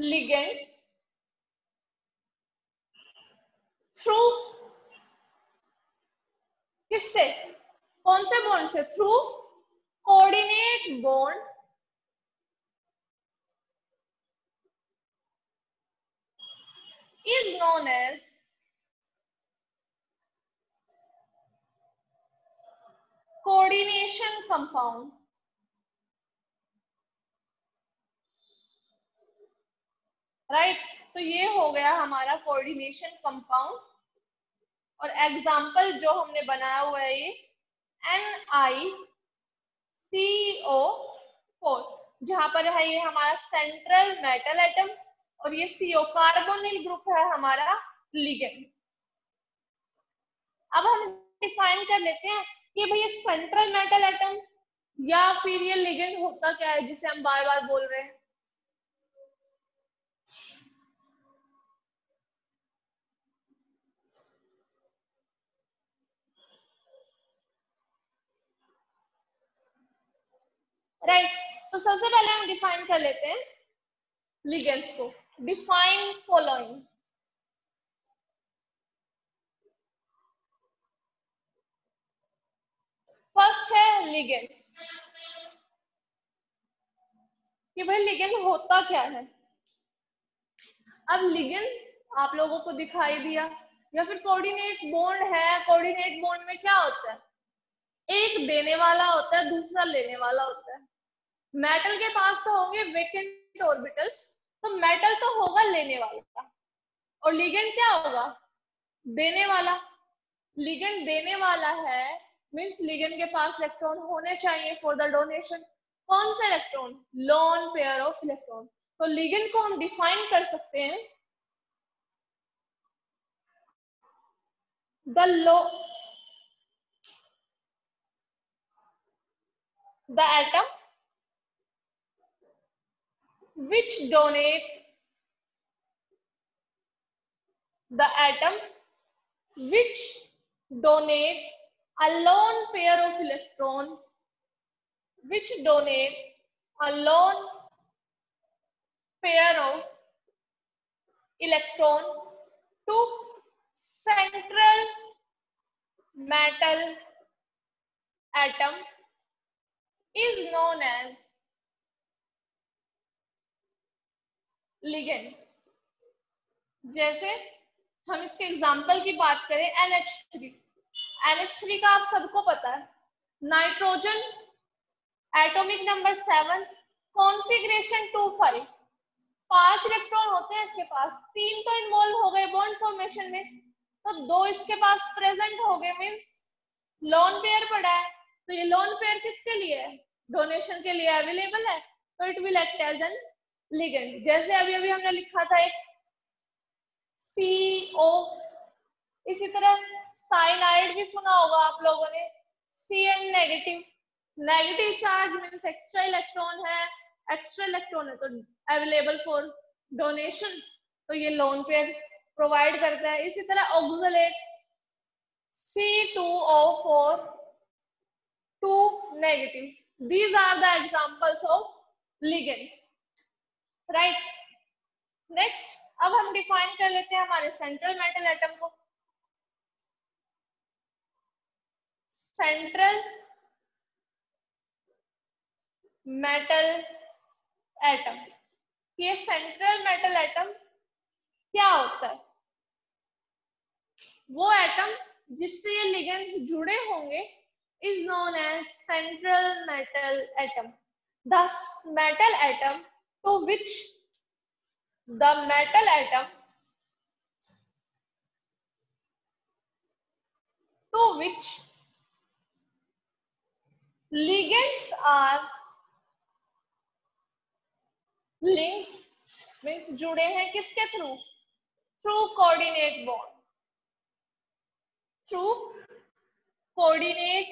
ligands through किससे, कौन से बॉन्ड से, through coordinate bond is known as coordination compound. Right तो ये हो गया हमारा कोऑर्डिनेशन कंपाउंड। और एग्जाम्पल जो हमने बनाया हुआ है ये NiCO4, जहां पर है ये हमारा सेंट्रल मेटल एटम और ये CO कार्बोनिल ग्रुप है हमारा लिगेंड। अब हम डिफाइन कर लेते हैं कि भैया सेंट्रल मेटल एटम या फिर ये लिगेंड होता क्या है जिसे हम बार बार बोल रहे हैं। राइट तो सबसे पहले हम डिफाइन कर लेते हैं लिगेंड्स को। Define following. फर्स्ट है लिगेंड, कि भाई लिगेंड होता क्या है। अब लिगेंड आप लोगों को दिखाई दिया, या फिर कोऑर्डिनेट बॉन्ड है। कोऑर्डिनेट बॉन्ड में क्या होता है, एक देने वाला होता है, दूसरा लेने वाला होता है। मेटल के पास तो होंगे वेकेंट ऑर्बिटल्स, तो मेटल तो होगा लेने वाला और लिगेंड क्या होगा, देने वाला। लिगेंड देने वाला है मींस लिगेंड के पास इलेक्ट्रॉन होने चाहिए फॉर द डोनेशन। कौन से electron, loan pair of electron. तो लिगेंड को हम डिफाइन कर सकते हैं the atom which donate a lone pair of electron to central metal atom is known as ligand। जैसे हम इसके एग्जाम्पल की बात करें NH3 का आप सबको पता है, nitrogen atomic number 7, configuration 2,5, 5 electron होते हैं इसके पास, 3 तो इन्वॉल्व हो गए बॉन्ड फॉर्मेशन में, तो 2 इसके पास प्रेजेंट हो गए, मींस लोन पेयर पड़ा है। तो ये लोन पेयर किसके लिए है, डोनेशन के लिए अवेलेबल है, तो it will act as an ligand. जैसे अभी अभी हमने लिखा था एक CO, इसी तरह साइनाइड भी सुना होगा आप लोगों ने, Cn negative, negative charge means extra electron है, एक्स्ट्रा इलेक्ट्रॉन है तो अवेलेबल फॉर डोनेशन, तो ये लोन पेयर प्रोवाइड करता है। इसी तरह oxalate C2O4 2 negative, these are the examples of ligands, right? Next अब हम डिफाइन कर लेते हैं हमारे सेंट्रल मेटल एटम को। सेंट्रल मेटल एटम, ये सेंट्रल मेटल एटम क्या होता है, वो एटम जिससे ये लिगेंड्स जुड़े होंगे is known as central metal atom. The metal atom to which the metal atom to which ligands are linked means जुड़े हैं किसके through, through coordinate bond, through coordinate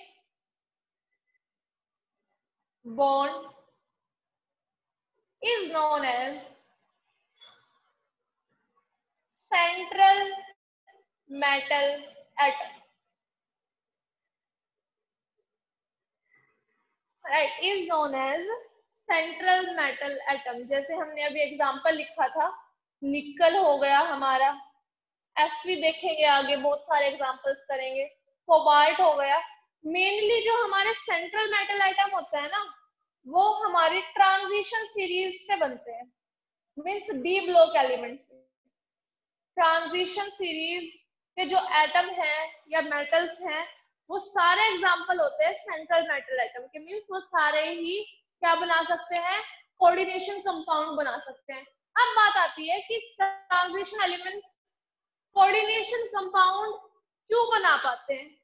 bond is known as central metal atom, right, is known as central metal atom, जैसे हमने अभी example लिखा था, निकल हो गया हमारा, Fe देखेंगे आगे, बहुत सारे एग्जांपल्स करेंगे, कोबाल्ट हो गया। मेनली जो हमारे सेंट्रल मेटल आइटम होता है ना, वो हमारी ट्रांजिशन सीरीज से बनते हैं, मीन्स डी ब्लॉक एलिमेंट से। ट्रांजिशन सीरीज के जो एटम हैं या मेटल्स हैं, वो सारे एग्जांपल होते हैं सेंट्रल मेटल आइटम के, मीन्स वो सारे ही क्या बना सकते हैं, कोऑर्डिनेशन कंपाउंड बना सकते हैं। अब बात आती है कि ट्रांजिशन एलिमेंट्स कोऑर्डिनेशन कंपाउंड क्यों बना पाते हैं?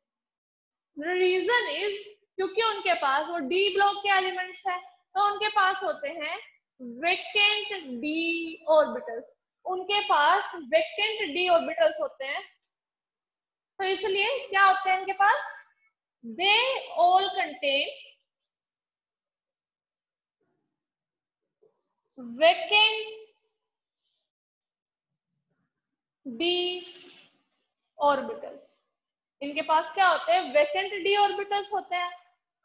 रीजन इज क्योंकि उनके पास वो डी ब्लॉक के एलिमेंट्स हैं, तो उनके पास होते हैं वेकेंट डी ऑर्बिटल्स, उनके पास वेकेंट डी ऑर्बिटल्स होते हैं। तो इसलिए क्या होते हैं उनके पास, they all contain vacant d orbitals. इनके पास क्या होते हैं, वेकेंट डी ऑर्बिटल्स होते हैं,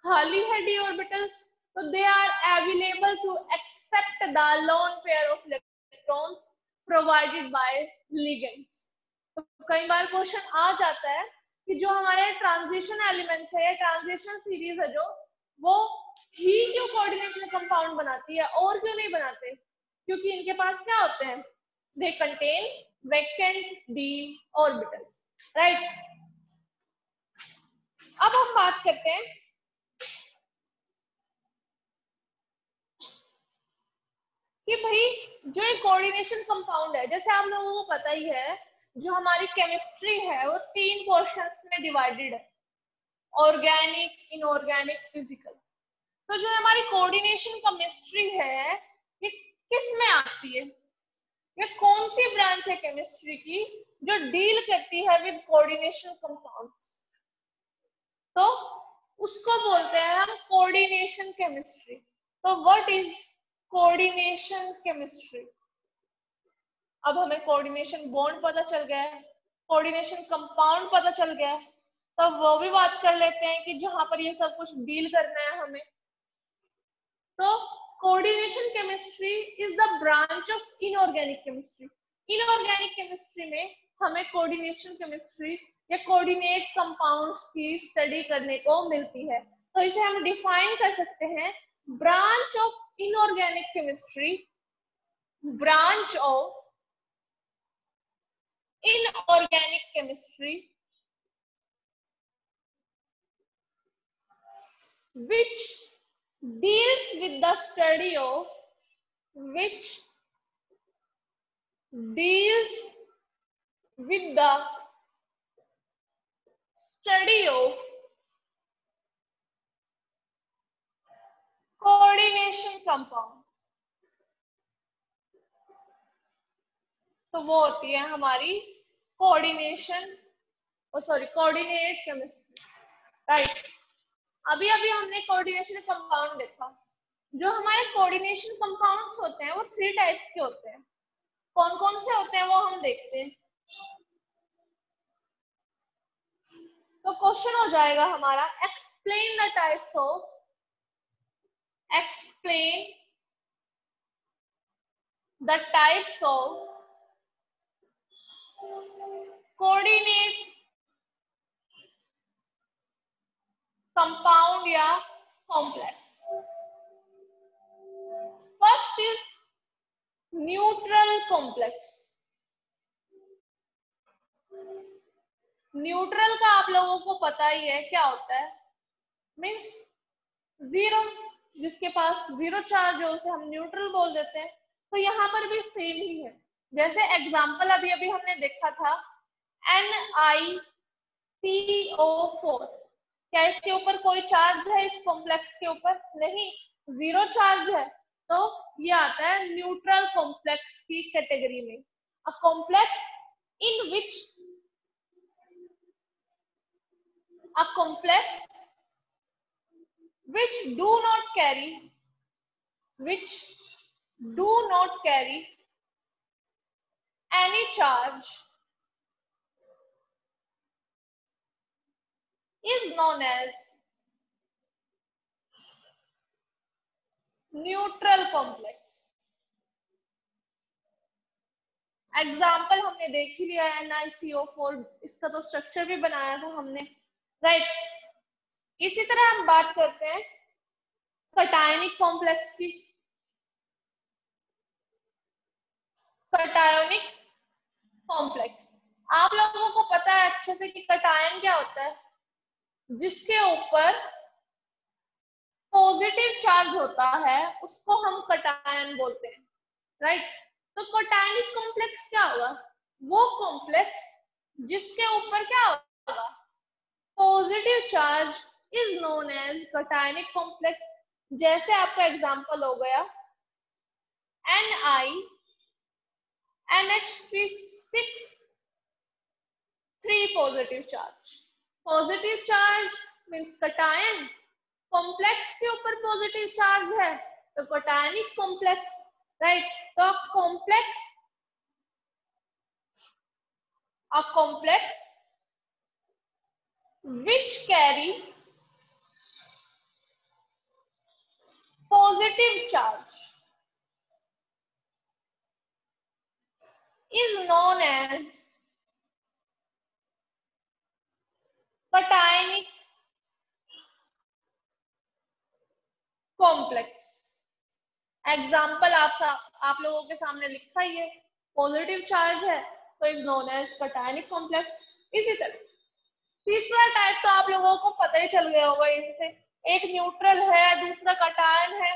खाली है डी ऑर्बिटल्स, तो they are available to accept the lone pair of electrons provided by ligands. तो कई बार क्वेश्चन आ जाता है कि जो हमारे ट्रांजिशन एलिमेंट्स है, ट्रांजिशन सीरीज है जो, वो ही क्यों कोऑर्डिनेशन कंपाउंड बनाती है और क्यों नहीं बनाते? क्योंकि इनके पास क्या होते हैं, they contain vacant d orbitals, right. अब हम बात करते हैं कि भाई जो एक कोऑर्डिनेशन कंपाउंड है, जैसे आप लोगों को पता ही है, जो हमारी केमिस्ट्री है वो 3 पोर्शंस में डिवाइडेड है, ऑर्गेनिक, इनऑर्गेनिक, फिजिकल। तो जो हमारी कोऑर्डिनेशन केमिस्ट्री है, ये किस में आती है? ये कौन सी ब्रांच है केमिस्ट्री की जो डील करती है विद कोऑर्डिनेशन कंपाउंड्स? तो उसको बोलते हैं हम कोऑर्डिनेशन केमिस्ट्री। तो व्हाट इज कोऑर्डिनेशन केमिस्ट्री? अब हमें कोऑर्डिनेशन बॉन्ड पता चल गया है, कोऑर्डिनेशन कंपाउंड पता चल गया है, तो वो भी बात कर लेते हैं कि जहां पर ये सब कुछ डील करना है हमें। तो coordination chemistry is the branch of inorganic chemistry. Inorganic chemistry में हमें कोऑर्डिनेशन केमिस्ट्री या कोऑर्डिनेट कंपाउंड्स की स्टडी करने को मिलती है। तो इसे हम डिफाइन कर सकते हैं, branch of inorganic chemistry, branch of inorganic chemistry which deals with the study of which deals with the study of coordination compound। तो वो होती है हमारी coordination, sorry coordinate chemistry, right. अभी अभी हमने कोऑर्डिनेशन कंपाउंड देखा। जो हमारे कोऑर्डिनेशन कंपाउंड्स होते हैं वो 3 टाइप्स के होते हैं। कौन कौन से होते हैं वो हम देखते हैं। तो क्वेश्चन हो जाएगा हमारा, explain the types of, explain the types of coordinate compound या complex. First is neutral complex. Neutral का आप लोगों को पता ही है क्या होता है, मीन्स जीरो, जिसके पास जीरो चार्ज हो उसे हम न्यूट्रल बोल देते हैं। तो यहाँ पर भी सेम ही है, जैसे एग्जांपल अभी अभी हमने देखा था NiCO4, क्या इसके ऊपर कोई चार्ज है? इस कॉम्प्लेक्स के ऊपर नहीं, जीरो चार्ज है, तो ये आता है न्यूट्रल कॉम्प्लेक्स की कैटेगरी में। A complex in which a complex which do not carry any charge is known as neutral complex. Example हमने देख ही लिया है NiCO4, इसका तो स्ट्रक्चर भी बनाया था हमने, राइट। इसी तरह हम बात करते हैं कटायनिक कॉम्प्लेक्स की। कटायोनिक कॉम्प्लेक्स, आप लोगों को पता है अच्छे से कि कटायन क्या होता है, जिसके ऊपर पॉजिटिव चार्ज होता है उसको हम कटायन बोलते हैं, राइट। तो कटायनिक कॉम्प्लेक्स क्या होगा, वो कॉम्प्लेक्स जिसके ऊपर क्या होगा, positive charge is known as cationic complex. जैसे आपका एग्जांपल हो गया NiNH3 3 positive charge. Positive charge means cation, complex के ऊपर पॉजिटिव चार्ज है तो कटायनिक कॉम्प्लेक्स, राइट। तो complex, a complex which carry positive charge is known as cationic complex। Example आप लोगों के सामने लिखा ही है, पॉजिटिव चार्ज है तो is known as cationic complex. इसी तरह तीसरा टाइप तो आप लोगों को पता ही चल गया होगा इनसे, एक न्यूट्रल है दूसरा कटायन है,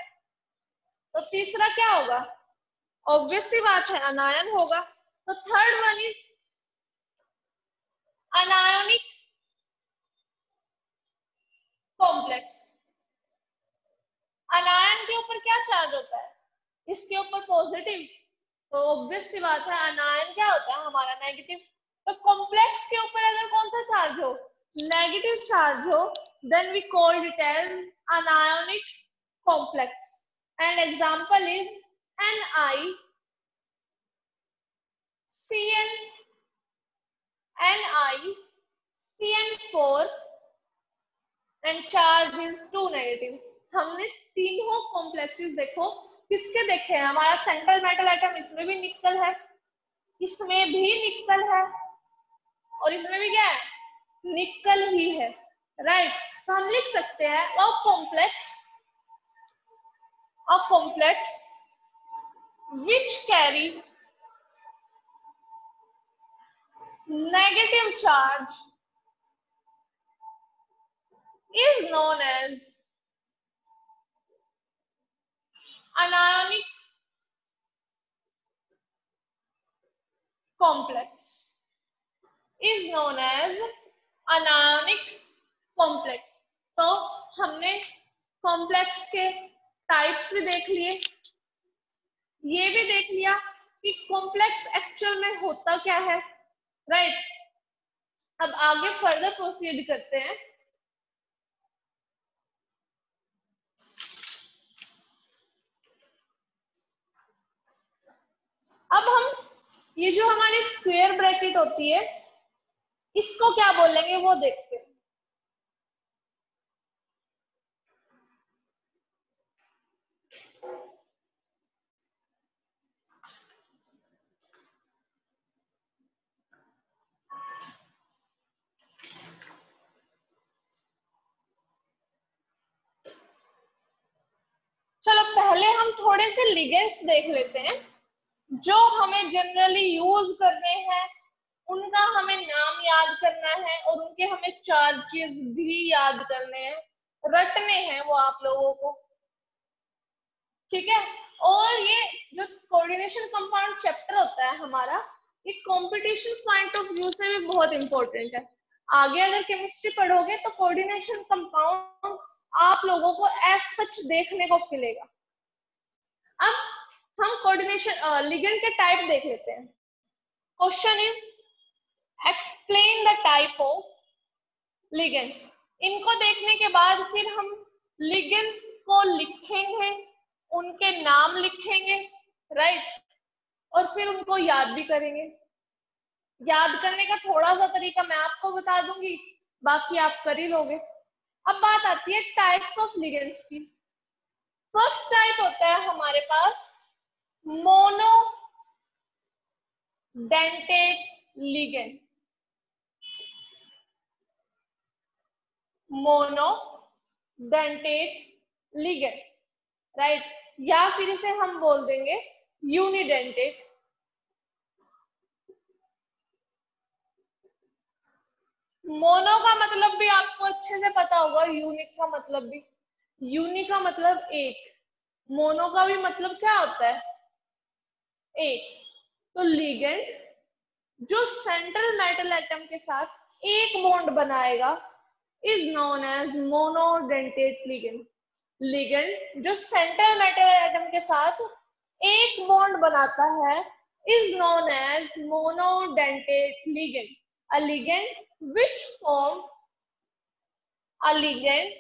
तो तीसरा क्या होगा, ऑब्वियस सी बात है अनायन होगा। तो third one is anionic complex. Anion के ऊपर क्या चार्ज होता है, इसके ऊपर पॉजिटिव, तो ऑब्वियस सी बात है अनायन क्या होता है हमारा नेगेटिव। तो कॉम्प्लेक्स के ऊपर अगर कौन सा चार्ज हो, नेगेटिव चार्ज हो, then we called it as anionic complex. And example is NiCN4 and charge is 2 negative. हमने तीनों कॉम्प्लेक्सेस देखो, किसके देखे हैं, हमारा सेंट्रल मेटल एटम, इसमें भी निकल है, इसमें भी निकल है, और इसमें भी क्या है, निकल ही है, राइट। तो हम लिख सकते हैं a complex which carry negative charge is known as anionic complex, is known as anionic complex। तो हमने कॉम्प्लेक्स के टाइप्स भी देख लिए, ये भी देख लिया कि कॉम्प्लेक्स एक्चुअल में होता क्या है, राइट। अब आगे फर्दर प्रोसीड करते हैं। अब हम ये जो हमारी स्क्वायर ब्रैकेट होती है इसको क्या बोलेंगे वो देखते हैं। चलो पहले हम थोड़े से लिगेंड्स देख लेते हैं जो हमें जनरली यूज करने हैं, उनका हमें नाम याद करना है और उनके हमें चार्जेस भी याद करने हैं, रटने हैं वो आप लोगों को, ठीक है। और ये जो कोऑर्डिनेशन कंपाउंड चैप्टर होता है हमारा, ये कंपटीशन पॉइंट ऑफ व्यू से भी बहुत इंपॉर्टेंट है। आगे अगर केमिस्ट्री पढ़ोगे तो कोऑर्डिनेशन कंपाउंड आप लोगों को एज सच देखने को मिलेगा। अब हम कोऑर्डिनेशन लिगेंड के टाइप देख लेते हैं। Question is explain the type of ligands. इनको देखने के बाद फिर हम लिगेंड्स को लिखेंगे, उनके नाम लिखेंगे, राइट, और फिर उनको याद भी करेंगे। याद करने का थोड़ा सा तरीका मैं आपको बता दूंगी, बाकी आप कर ही लोगे। अब बात आती है टाइप्स ऑफ लिगेंड्स की। फर्स्ट टाइप होता है हमारे पास monodentate ligand, monodentate ligand, right, या फिर इसे हम बोल देंगे यूनिडेंटेट। मोनो का मतलब भी आपको अच्छे से पता होगा, यूनिक का मतलब भी, यूनिक का मतलब एक, मोनो का भी मतलब क्या होता है, एक। तो लिगेंड जो सेंट्रल मेटल एटम के साथ एक बॉन्ड बनाएगा is known as monodentate ligand. Ligand जो सेंट्रल मेटल एटम के साथ एक बॉन्ड बनाता है is known as monodentate ligand. A ligand which form a ligand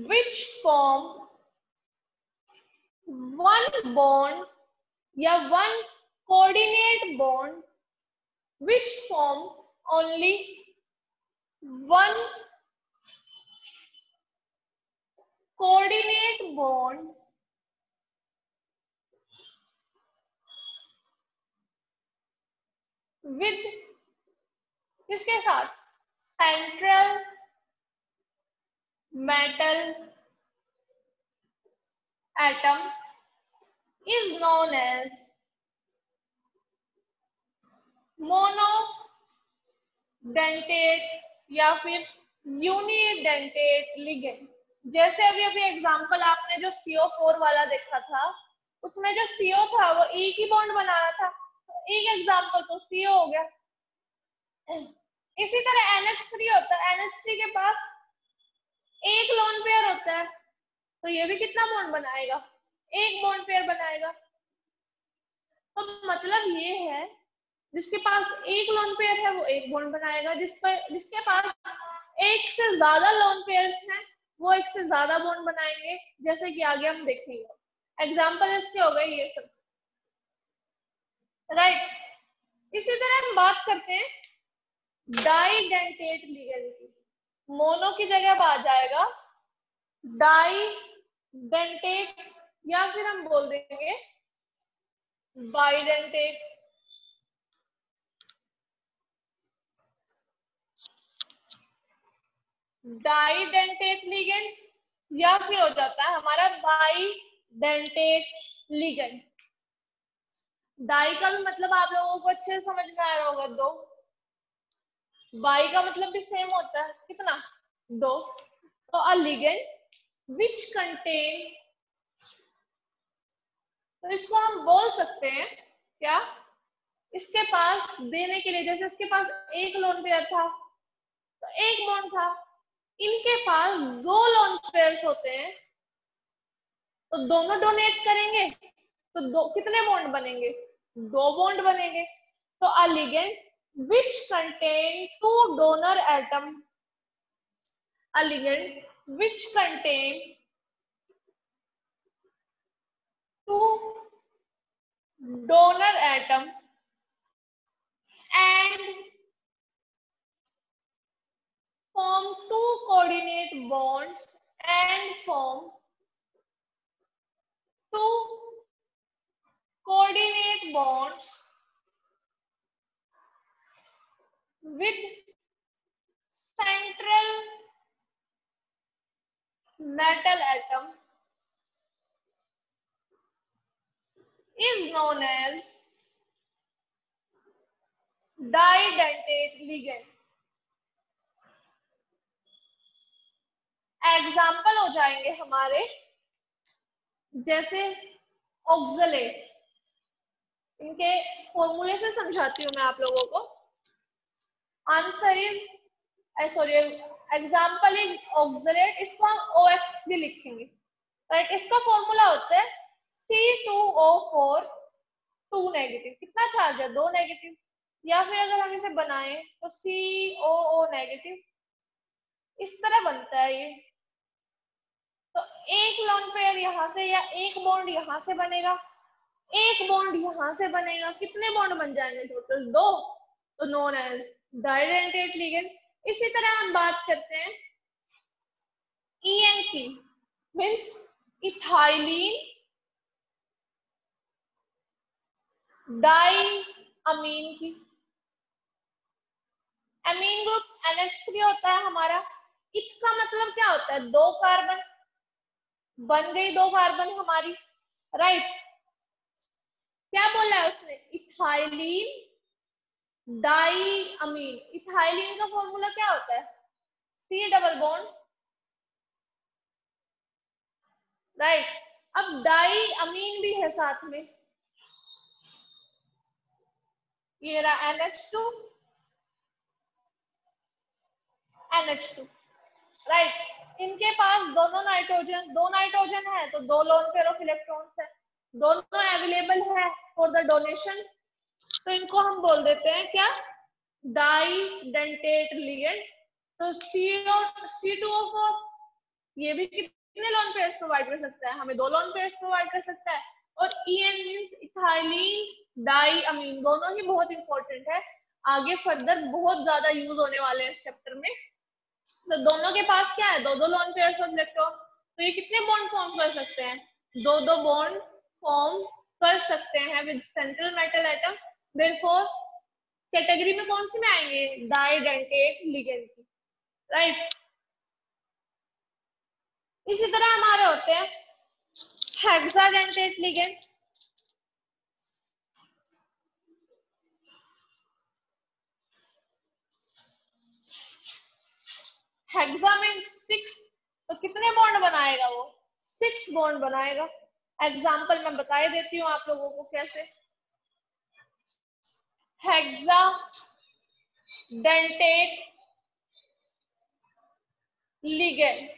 which form one bond या one coordinate bond which form only one coordinate bond with किसके साथ, central metal atom is known as monodentate या फिर unidentate ligand. जैसे अभी अभी example आपने जो CO4 वाला देखा था, उसमें जो CO था वो एक ही बॉन्ड बना रहा था, तो एक एग्जांपल तो CO हो गया। इसी तरह NH3 होता है, NH3 के पास एक लोन पेयर होता है, तो ये भी कितना बॉन्ड बनाएगा, एक बॉन्ड पेयर बनाएगा। तो मतलब ये है जिसके पास एक लोन पेयर है वो एक बॉन्ड बनाएगा, जिसके पास एक से ज्यादा लोन पेयर्स हैं वो एक से ज्यादा बॉन्ड बनाएंगे, जैसे कि आगे हम देखेंगे। एग्जांपल इसके हो गए ये सब, राइट। इसी तरह हम बात करते हैं डाइडेंटेट लिगेंड की। मोनो की जगह आ जाएगा डाइडेंटेट या फिर हम बोल देंगे बाइडेंटेट। डाइडेंटेट लिगेंड या फिर हो जाता है हमारा बाइडेंटेट लिगेंड। डाई का भी मतलब आप लोगों को अच्छे से समझ में आ रहा होगा, दो। बाई का मतलब भी सेम होता है, कितना, दो। तो अ लिगेंड विच कंटेन, तो इसको हम बोल सकते हैं क्या, इसके पास देने के लिए, जैसे इसके पास एक लोन पेयर था तो एक बॉन्ड था, इनके पास दो लोन पेयर्स होते हैं तो दोनों डोनेट करेंगे तो दो कितने बॉन्ड बनेंगे, दो बॉन्ड बनेंगे। तो a ligand which contain two donor atom, a ligand which contain two donor atom and form two coordinate bonds and form two coordinate bonds with central metal atom is known as didentate ligand। Example हो जाएंगे हमारे, जैसे oxalate, इनके फॉर्मूले से समझाती हूँ मैं आप लोगों को। Answer is sorry example is oxalate, इसको हम OX भी लिखेंगे, राइट। इसका फॉर्मूला होता है C2O4 2 नेगेटिव, कितना चार्ज है, दो नेगेटिव, या फिर अगर हम इसे बनाएं तो COO नेगेटिव, इस तरह बनता है ये। तो एक लोन पेयर यहाँ से या एक बॉन्ड यहाँ से बनेगा, एक बॉन्ड यहाँ से बनेगा, कितने बॉन्ड बन जाएंगे टोटल, दो, तो नोन एज डाइडेंटेट लिगेंड। इसी तरह हम बात करते हैं ENP मीन्स इथाइलिन डाई अमीन की। अमीन ग्रुप NH3 होता है हमारा। इत का मतलब क्या होता है? दो कार्बन, बन गई दो कार्बन हमारी, राइट। क्या बोला है उसने? इथाइलिन डाई अमीन। इथाइलिन का फॉर्मूला क्या होता है? C double bond, right. अब डाई अमीन भी है साथ में, ये रहा NH2 NH2, राइट। इनके पास दोनों नाइट्रोजन, दो नाइट्रोजन है तो दो लोन पेयर ऑफ इलेक्ट्रॉन्स है, दोनों अवेलेबल है फॉर द डोनेशन। तो इनको हम बोल देते हैं क्या? Di dentate ligand. तो C2O4 ये भी कितने लोन पेयर्स प्रोवाइड कर सकता है? हमें दो लोन पेयर्स प्रोवाइड कर सकता है। और EN मींस इथाइलिन डाई अमीन, दोनों ही बहुत इंपॉर्टेंट है, आगे फर्दर बहुत ज्यादा यूज होने वाले हैं इस चैप्टर में। तो दोनों के पास क्या है? दो दो लोन पेयर्स ऑफ इलेक्ट्रॉन। तो ये कितने बॉन्ड फॉर्म कर सकते हैं? दो दो बॉन्ड फॉर्म कर सकते हैं with central metal atom. Therefore category में कौन सी में आएंगे? डाइडेंटेट लिगेंड की, राइट। इसी तरह हमारे होते हैं हेक्साडेंटेट लिगेंड। हेक्सा मीन 6, तो कितने बॉन्ड बनाएगा वो? 6 बॉन्ड बनाएगा। एग्जाम्पल मैं बता देती हूँ आप लोगों को कैसे। हेक्सा डेंटेट लिगेंड,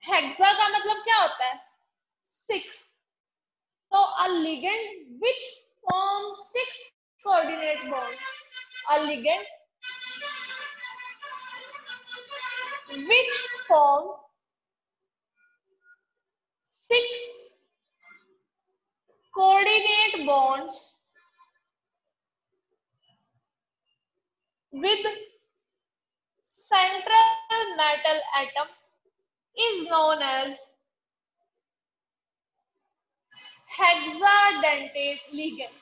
हेक्सा का मतलब क्या होता है? 6। तो a ligand which form 6 coordinate bond, a ligand which form 6 coordinate bonds with central metal atom is known as hexadentate ligand,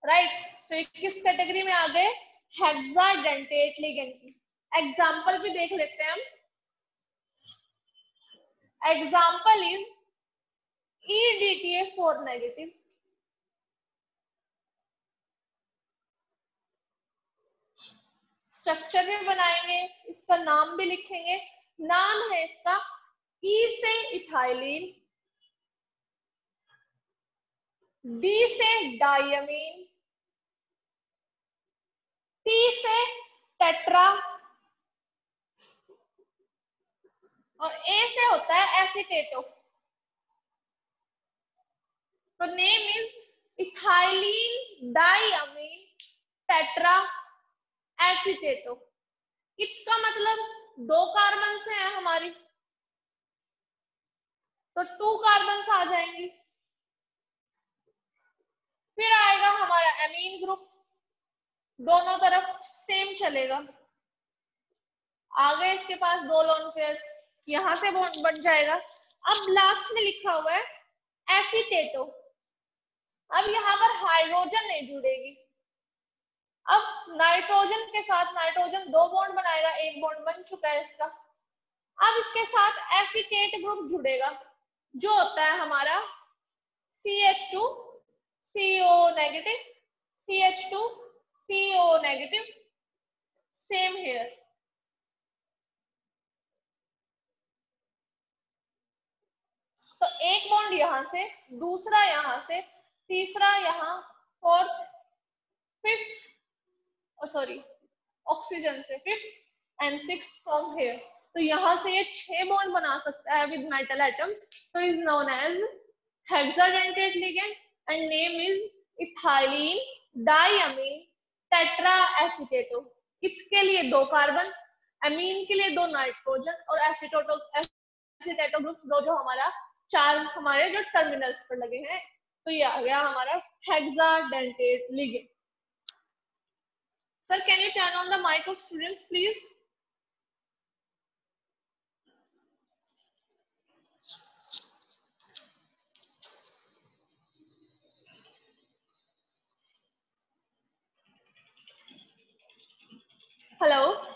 right. तो ये किस कैटेगरी में आ गए? हेक्साडेंटेट लिगेंड की। एग्जाम्पल भी देख लेते हैं हम। Example is EDTA4 negative. Structure भी बनाएंगे, इसका नाम भी लिखेंगे। नाम है इसका E से इथाइलिन, D से डायमीन, T से टेट्रा और A से होता है एसीटेटो। तो name is ethylene diamine tetra एसीटेटो। इसका मतलब दो कार्बन से है हमारी, तो 2 कार्बन आ जाएंगी। फिर आएगा हमारा एमीन ग्रुप, दोनों तरफ सेम चलेगा। आगे इसके पास दो लोन पेयर्स, यहां से बन जाएगा। अब लास्ट में लिखा हुआ है एसीटेटो। अब यहाँ पर हाइड्रोजन नहीं जुड़ेगी। अब नाइट्रोजन के साथ नाइट्रोजन दो बॉन्ड बनाएगा, एक बॉन्ड बन चुका है इसका। अब इसके साथ एसीटेट ग्रुप जुड़ेगा जो होता है हमारा CH2 CO negative, CH2 CO negative, same here. तो एक बॉन्ड यहां से, दूसरा यहां से, तीसरा यहाँ, फोर्थ, फिफ्थ, सॉरी ऑक्सीजन से fifth and sixth from here. तो यहां से ये 6 बॉन्ड बना सकता है विद मेटल एटम। तो is known as hexadentate ligand and name is ethylene diamine tetra acetato. इत के लिए 2 कार्बन, अमीन के लिए 2 नाइट्रोजन और एसीटेटो ग्रुप दो, जो हमारा 4 हमारे जो टर्मिनल्स पर लगे हैं। तो ये आ गया हमारा hexadentate ligand. Sir, can you turn on the mic of students, please? Hello.